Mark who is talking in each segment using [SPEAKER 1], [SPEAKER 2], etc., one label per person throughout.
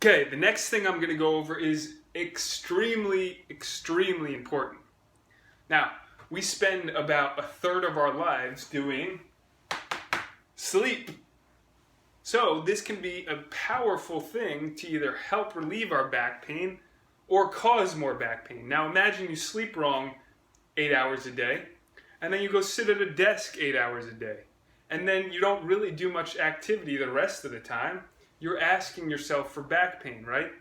[SPEAKER 1] Okay, the next thing I'm going to go over is extremely important. Now, we spend about a third of our lives doing sleep. So this can be a powerful thing to either help relieve our back pain or cause more back pain. Now imagine you sleep wrong 8 hours a day, and then you go sit at a desk 8 hours a day, and then you don't really do much activity the rest of the time. You're asking yourself for back pain, right?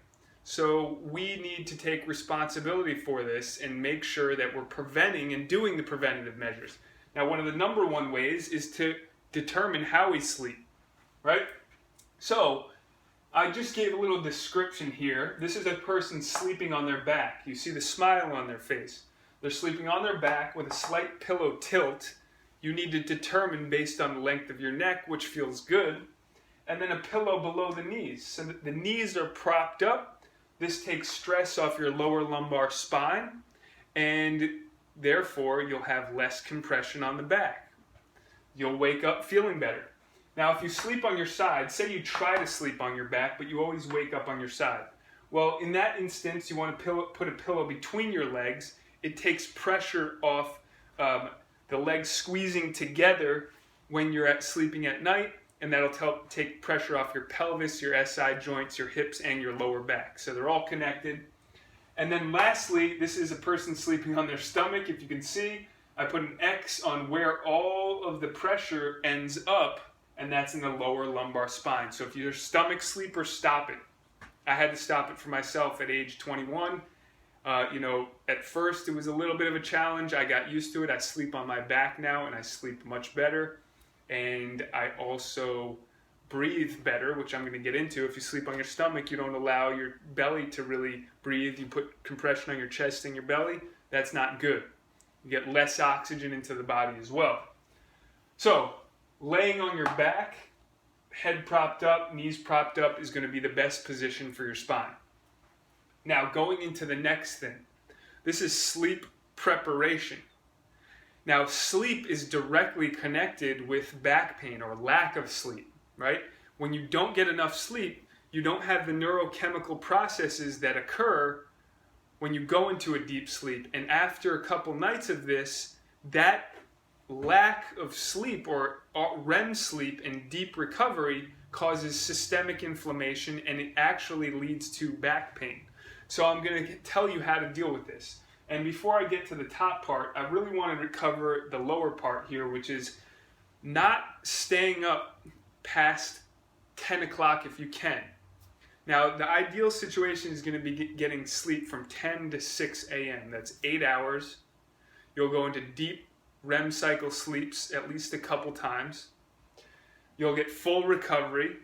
[SPEAKER 1] So we need to take responsibility for this and make sure that we're preventing and doing the preventative measures. Now, one of the number one ways is to determine how we sleep, right? So I just gave a little description here. This is a person sleeping on their back. You see the smile on their face. They're sleeping on their back with a slight pillow tilt. You need to determine based on the length of your neck, which feels good, and then a pillow below the knees. So the knees are propped up. This takes stress off your lower lumbar spine, and therefore you'll have less compression on the back. You'll wake up feeling better. Now, if you sleep on your side, say you try to sleep on your back, but you always wake up on your side. Well, in that instance, you want to put a pillow between your legs. It takes pressure off the legs squeezing together when you're sleeping at night, and that'll help take pressure off your pelvis, your SI joints, your hips, and your lower back. So they're all connected. And then lastly, this is a person sleeping on their stomach. If you can see, I put an X on where all of the pressure ends up, and that's in the lower lumbar spine. So if you're a stomach sleeper, stop it. I had to stop it for myself at age 21. At first it was a little bit of a challenge. I got used to it. I sleep on my back now, and I sleep much better. And I also breathe better, which I'm going to get into. If you sleep on your stomach, you don't allow your belly to really breathe. You put compression on your chest and your belly. That's not good. You get less oxygen into the body as well. So, laying on your back, head propped up, knees propped up is going to be the best position for your spine. Now, going into the next thing. This is sleep preparation. Now, sleep is directly connected with back pain or lack of sleep, right? When you don't get enough sleep, you don't have the neurochemical processes that occur when you go into a deep sleep. And after a couple nights of this, that lack of sleep or REM sleep and deep recovery causes systemic inflammation, and it actually leads to back pain. So I'm going to tell you how to deal with this. And before I get to the top part, I really want to cover the lower part here, which is not staying up past 10 o'clock if you can. Now, the ideal situation is going to be getting sleep from 10 to 6 a.m. That's 8 hours. You'll go into deep REM cycle sleeps at least a couple times. You'll get full recovery.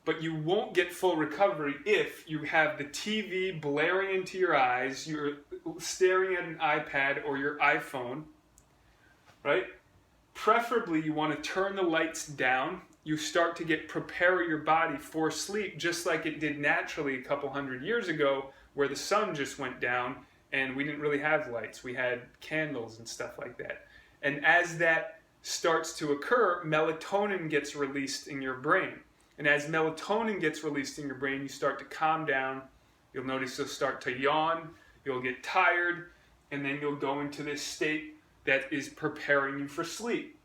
[SPEAKER 1] But you won't get full recovery if you have the TV blaring into your eyes, you're staring at an iPad or your iPhone, right? Preferably, you want to turn the lights down. You start to prepare your body for sleep, just like it did naturally a couple hundred years ago, where the sun just went down and we didn't really have lights. We had candles and stuff like that. And as that starts to occur, melatonin gets released in your brain. And as melatonin gets released in your brain, you start to calm down. You'll notice you'll start to yawn. You'll get tired. And then you'll go into this state that is preparing you for sleep.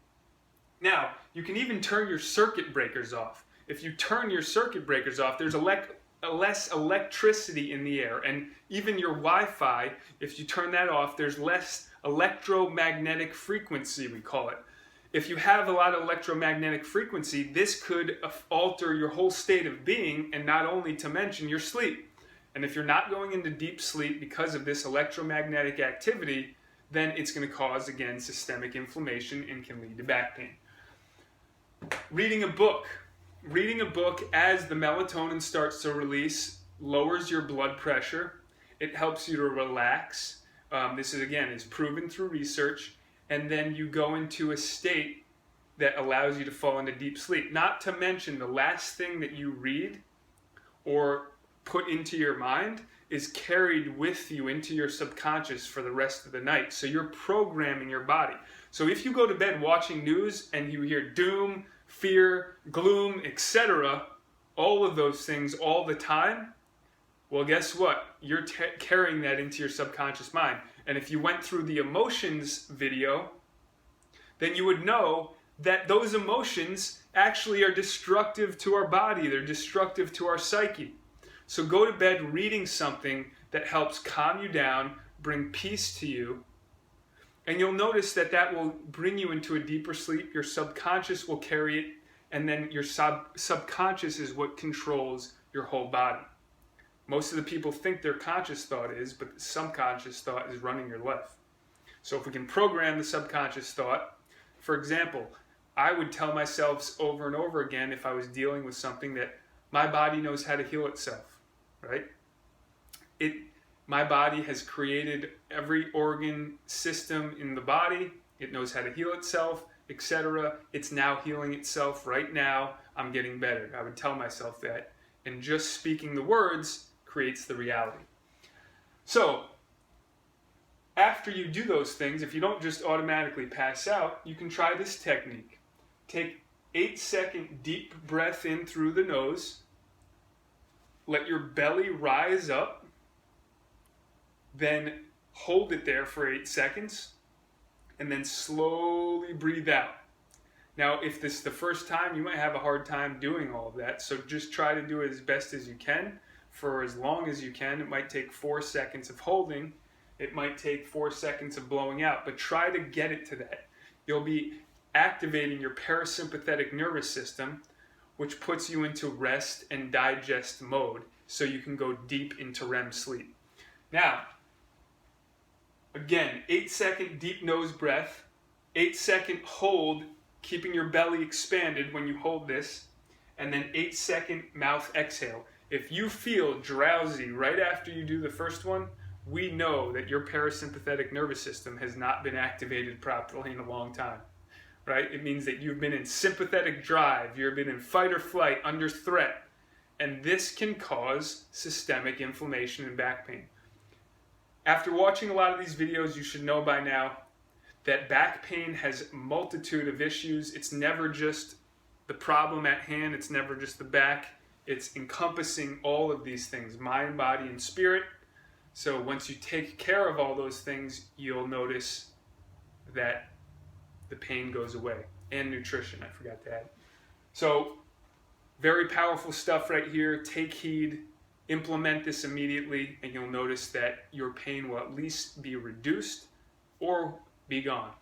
[SPEAKER 1] Now, you can even turn your circuit breakers off. If you turn your circuit breakers off, there's less electricity in the air. And even your Wi-Fi, if you turn that off, there's less electromagnetic frequency, we call it. If you have a lot of electromagnetic frequency, this could alter your whole state of being, and not only to mention your sleep. And if you're not going into deep sleep because of this electromagnetic activity, then it's going to cause, again, systemic inflammation and can lead to back pain. Reading a book. Reading a book as the melatonin starts to release lowers your blood pressure. It helps you to relax. This is proven through research. And then you go into a state that allows you to fall into deep sleep. Not to mention the last thing that you read or put into your mind is carried with you into your subconscious for the rest of the night. So you're programming your body. So if you go to bed watching news and you hear doom, fear, gloom, etc., all of those things all the time, well, guess what? You're carrying that into your subconscious mind. And if you went through the emotions video, then you would know that those emotions actually are destructive to our body. They're destructive to our psyche. So go to bed reading something that helps calm you down, bring peace to you, and you'll notice that that will bring you into a deeper sleep. Your subconscious will carry it, and then your subconscious is what controls your whole body. Most of the people think their conscious thought is, but the subconscious thought is running your life. So if we can program the subconscious thought, for example, I would tell myself over and over again, if I was dealing with something, that my body knows how to heal itself, right? My body has created every organ system in the body. It knows how to heal itself, etc. It's now healing itself right now. I'm getting better. I would tell myself that. And just speaking the words creates the reality. So, after you do those things, if you don't just automatically pass out, you can try this technique. Take 8-second deep breath in through the nose. Let your belly rise up. Then hold it there for 8 seconds. And then slowly breathe out. Now, if this is the first time, you might have a hard time doing all of that. So just try to do it as best as you can for as long as you can. It might take 4 seconds of holding. It might take 4 seconds of blowing out. But try to get it to that. You'll be activating your parasympathetic nervous system, which puts you into rest and digest mode, so you can go deep into REM sleep. Now, again, 8-second deep nose breath, 8-second hold, keeping your belly expanded when you hold this, and then 8-second mouth exhale. If you feel drowsy right after you do the first one, we know that your parasympathetic nervous system has not been activated properly in a long time. Right? It means that you've been in sympathetic drive, you've been in fight or flight, under threat, and this can cause systemic inflammation and back pain. After watching a lot of these videos, you should know by now that back pain has a multitude of issues. It's never just the problem at hand, it's never just the back, it's encompassing all of these things, mind, body, and spirit. So once you take care of all those things, you'll notice that the pain goes away. And nutrition, I forgot to add. So, very powerful stuff right here. Take heed, implement this immediately, and you'll notice that your pain will at least be reduced or be gone.